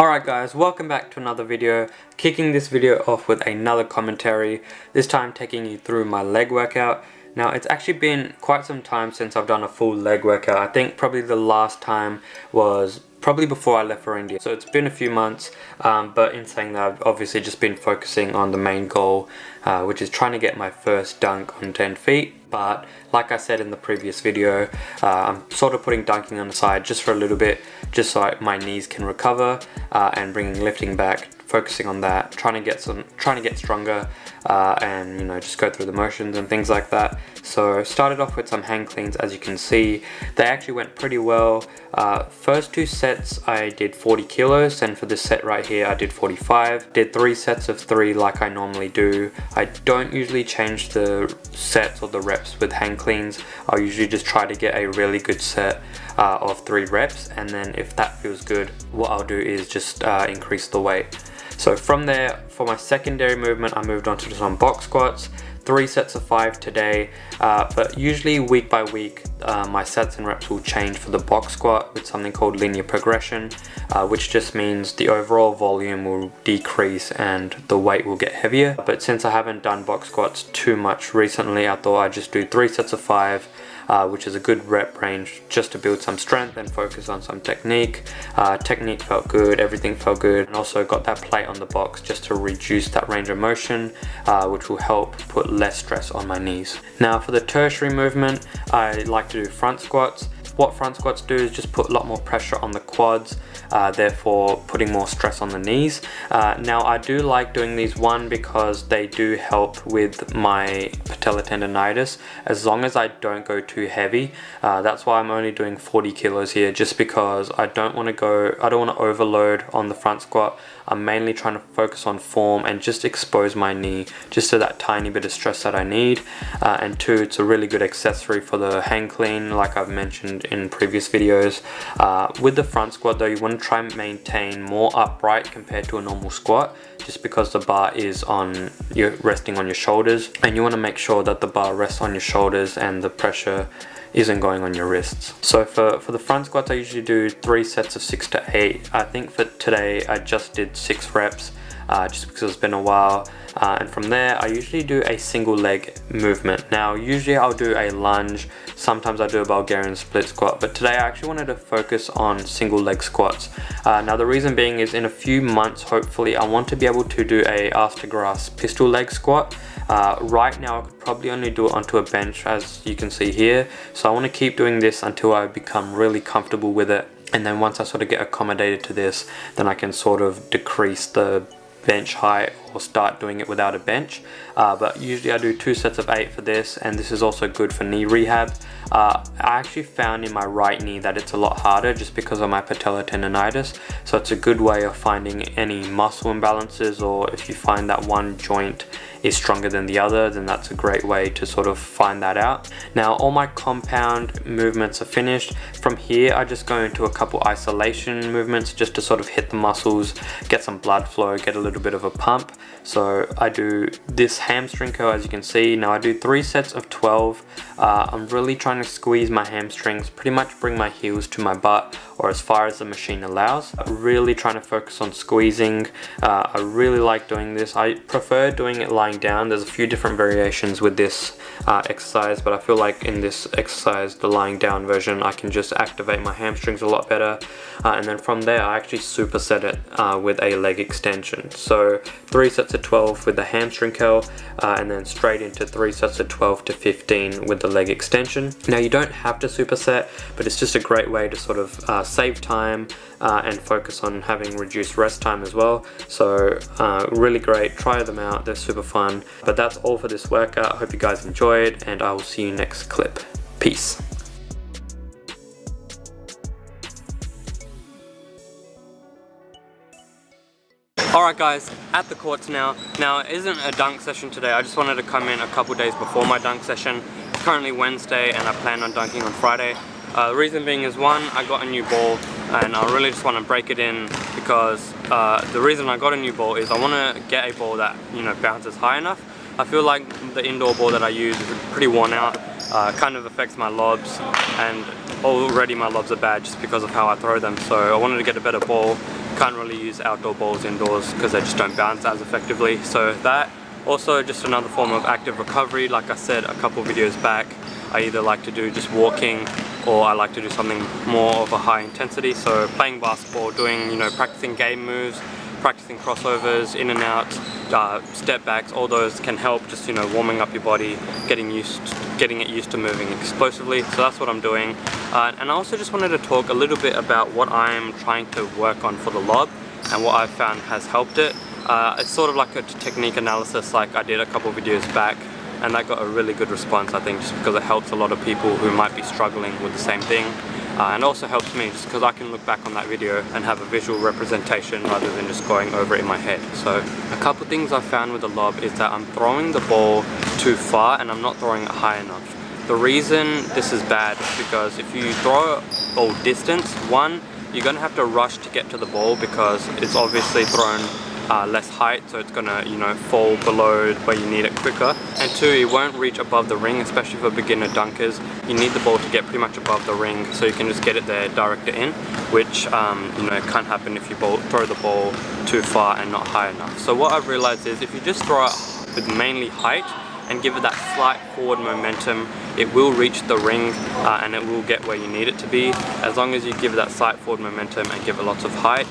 Alright guys, welcome back to another video. Kicking this video off with another commentary, this time taking you through my leg workout. Now it's actually been quite some time since I've done a full leg workout. I think probably the last time was probably before I left for India. So it's been a few months, but in saying that, I've obviously just been focusing on the main goal, which is trying to get my first dunk on 10 feet. But like I said in the previous video, I'm sort of putting dunking on the side just for a little bit, just so my knees can recover, and bringing lifting back, focusing on that, trying to get stronger, and just go through the motions and things like that. So started off with some hang cleans. As you can see, they actually went pretty well. First two sets I did 40 kilos, and for this set right here I did 45. Did 3 sets of 3 like I normally do. I don't usually change the sets or the reps with hang cleans. I'll usually just try to get a really good set of 3 reps, and then if that feels good, what I'll do is just increase the weight. So from there, for my secondary movement, I moved on to some box squats. 3 sets of 5 today, but usually week by week my sets and reps will change for the box squat with something called linear progression, which just means the overall volume will decrease and the weight will get heavier. But since I haven't done box squats too much recently, I thought I'd just do 3 sets of 5, which is a good rep range just to build some strength and focus on some technique. Technique felt good, everything felt good, and also got that plate on the box just to reduce that range of motion, which will help put less stress on my knees. Now for the tertiary movement, I like to do front squats. What front squats do is just put a lot more pressure on the quads, therefore putting more stress on the knees. Now I do like doing these, one, because they do help with my patellar tendonitis as long as I don't go too heavy. That's why I'm only doing 40 kilos here, just because I don't want to overload on the front squat. I'm mainly trying to focus on form and just expose my knee just to that tiny bit of stress that I need. And 2, it's a really good accessory for the hang clean, like I've mentioned in previous videos. With the front squat though, you want to try and maintain more upright compared to a normal squat, just because the bar is resting on your shoulders, and you want to make sure that the bar rests on your shoulders and the pressure isn't going on your wrists. So for the front squats, I usually do 3 sets of 6 to 8. I think for today I just did 6 reps, just because it's been a while. And from there I usually do a single leg movement. Now usually I'll do a lunge, sometimes I do a Bulgarian split squat, but today I actually wanted to focus on single leg squats. Now the reason being is in a few months, hopefully, I want to be able to do a ass to grass pistol leg squat. Right now I could probably only do it onto a bench, as you can see here, so I want to keep doing this until I become really comfortable with it, and then once I sort of get accommodated to this, then I can sort of decrease the bench height or start doing it without a bench. But usually I do 2 sets of 8 for this, and this is also good for knee rehab. I actually found in my right knee that it's a lot harder just because of my patellar tendonitis, so it's a good way of finding any muscle imbalances, or if you find that one joint is stronger than the other, then that's a great way to sort of find that out. Now all my compound movements are finished. From here I just go into a couple isolation movements just to sort of hit the muscles, get some blood flow, get a little bit of a pump. So I do this hamstring curl, as you can see. Now I do 3 sets of 12. I'm really trying to squeeze my hamstrings, pretty much bring my heels to my butt or as far as the machine allows. I'm really trying to focus on squeezing. I really like doing this. I prefer doing it lying down. There's a few different variations with this exercise, but I feel like in this exercise, the lying down version, I can just activate my hamstrings a lot better. And then from there I actually superset it with a leg extension. So 3 sets of 12 with the hamstring curl, and then straight into 3 sets of 12 to 15 with the leg extension. Now you don't have to superset, but it's just a great way to sort of save time and focus on having reduced rest time as well. So really great, try them out, they're super fun. But that's all for this workout. I hope you guys enjoyed, and I will see you next clip. Peace. Alright guys, at the courts now. Now it isn't a dunk session today, I just wanted to come in a couple days before my dunk session. It's currently Wednesday and I plan on dunking on Friday. The reason being is, one, I got a new ball and I really just want to break it in, because the reason I got a new ball is I want to get a ball that bounces high enough. I feel like the indoor ball that I use is pretty worn out, kind of affects my lobs, and already my lobs are bad just because of how I throw them. So I wanted to get a better ball can't really use outdoor balls indoors because they just don't bounce as effectively. So that, also just another form of active recovery. Like I said a couple videos back, I either like to do just walking, or I like to do something more of a high intensity. So playing basketball, doing, you know, practicing game moves, practicing crossovers, in and out, step backs, all those can help just, you know, warming up your body, getting it used to moving explosively. So that's what I'm doing. And I also just wanted to talk a little bit about what I'm trying to work on for the lob and what I've found has helped it. It's sort of like a technique analysis like I did a couple videos back, and that got a really good response, I think, just because it helps a lot of people who might be struggling with the same thing. And also helps me just because I can look back on that video and have a visual representation rather than just going over it in my head. So a couple things I've found with the lob is that I'm throwing the ball too far and I'm not throwing it high enough. The reason this is bad is because if you throw a ball distance, one, you're going to have to rush to get to the ball because it's obviously thrown less height, so it's gonna, you know, fall below where you need it quicker. And two, it won't reach above the ring, especially for beginner dunkers. You need the ball to get pretty much above the ring so you can just get it there, direct it in, which you know, can't happen if you throw the ball too far and not high enough. So what I've realized is if you just throw it with mainly height and give it that slight forward momentum, it will reach the ring and it will get where you need it to be, as long as you give it that slight forward momentum and give it lots of height.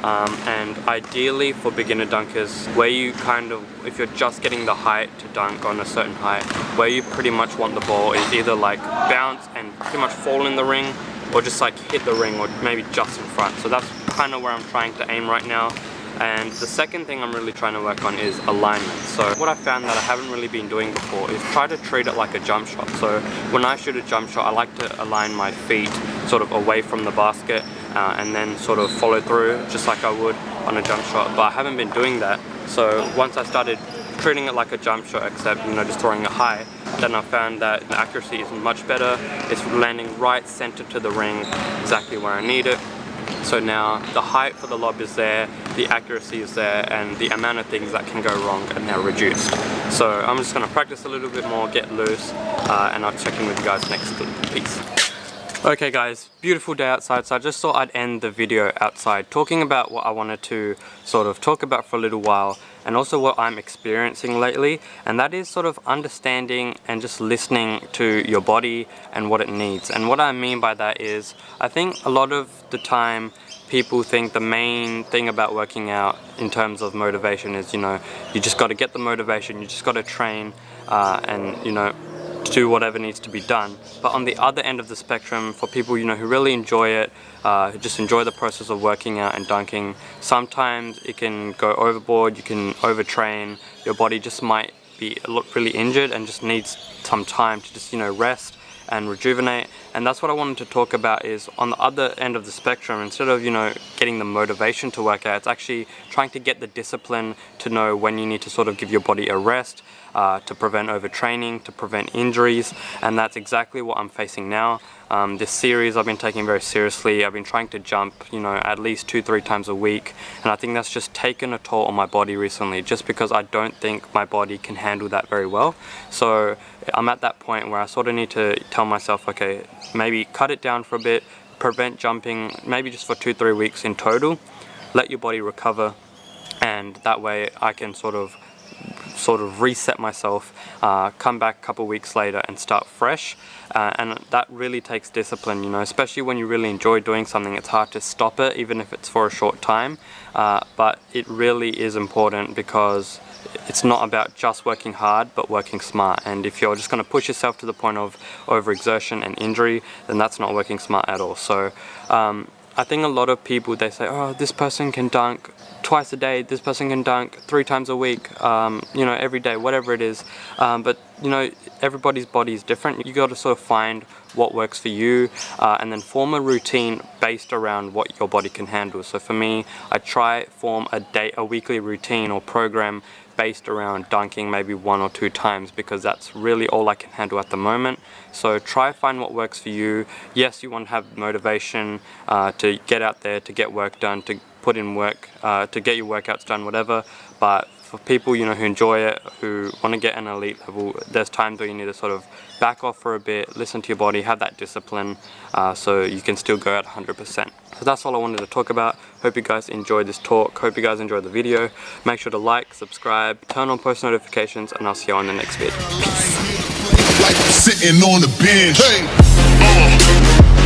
And ideally for beginner dunkers, where you kind of, if you're just getting the height to dunk on a certain height, where you pretty much want the ball is either like bounce and pretty much fall in the ring, or just like hit the ring, or maybe just in front. So that's kind of where I'm trying to aim right now. And the second thing I'm really trying to work on is alignment. So what I found that I haven't really been doing before is try to treat it like a jump shot. So when I shoot a jump shot, I like to align my feet sort of away from the basket and then sort of follow through just like I would on a jump shot. But I haven't been doing that. So once I started treating it like a jump shot, except, you know, just throwing it high, then I found that the accuracy is much better. It's landing right center to the ring, exactly where I need it. So now the height for the lob is there, the accuracy is there, and the amount of things that can go wrong are now reduced. So I'm just going to practice a little bit more, get loose, and I'll check in with you guys next clip. Peace. Okay guys, beautiful day outside, so I just thought I'd end the video outside talking about what I wanted to sort of talk about for a little while, and also what I'm experiencing lately, and that is sort of understanding and just listening to your body and what it needs. And what I mean by that is, I think a lot of the time people think the main thing about working out in terms of motivation is, you know, you just got to get the motivation, you just got to train and, you know, do whatever needs to be done. But on the other end of the spectrum, for people, you know, who really enjoy it, who just enjoy the process of working out and dunking, sometimes it can go overboard, you can overtrain, your body just might be really injured and just needs some time to just, you know, rest and rejuvenate. And that's what I wanted to talk about, is on the other end of the spectrum, instead of, you know, getting the motivation to work out, it's actually trying to get the discipline to know when you need to sort of give your body a rest, to prevent overtraining, to prevent injuries. And that's exactly what I'm facing now. This series I've been taking very seriously. I've been trying to jump, you know, at least 2-3 times a week, and I think that's just taken a toll on my body recently, just because I don't think my body can handle that very well. So I'm at that point where I sort of need to tell myself, okay, maybe cut it down for a bit, prevent jumping maybe just for 2-3 weeks in total, let your body recover, and that way I can sort of reset myself, come back a couple weeks later and start fresh. And that really takes discipline, you know, especially when you really enjoy doing something. It's hard to stop it, even if it's for a short time, but it really is important, because it's not about just working hard but working smart. And if you're just going to push yourself to the point of overexertion and injury, then that's not working smart at all. So I think a lot of people, they say, oh, this person can dunk twice a day, this person can dunk 3 times a week, you know, every day, whatever it is. But, you know, everybody's body is different. You got to sort of find what works for you, and then form a routine based around what your body can handle. So for me, I try form a weekly routine or program based around dunking maybe 1 or 2 times, because that's really all I can handle at the moment. So try find what works for you. Yes, you want to have motivation to get out there, to get work done, to put in work to get your workouts done, whatever. But for people, you know, who enjoy it, who want to get an elite level, there's times where you need to sort of back off for a bit, listen to your body, have that discipline, so you can still go at 100%. So that's all I wanted to talk about. Hope you guys enjoyed this talk. Hope you guys enjoyed the video. Make sure to like, subscribe, turn on post notifications, and I'll see you on the next video. Peace. Like sitting on the bench. Hey.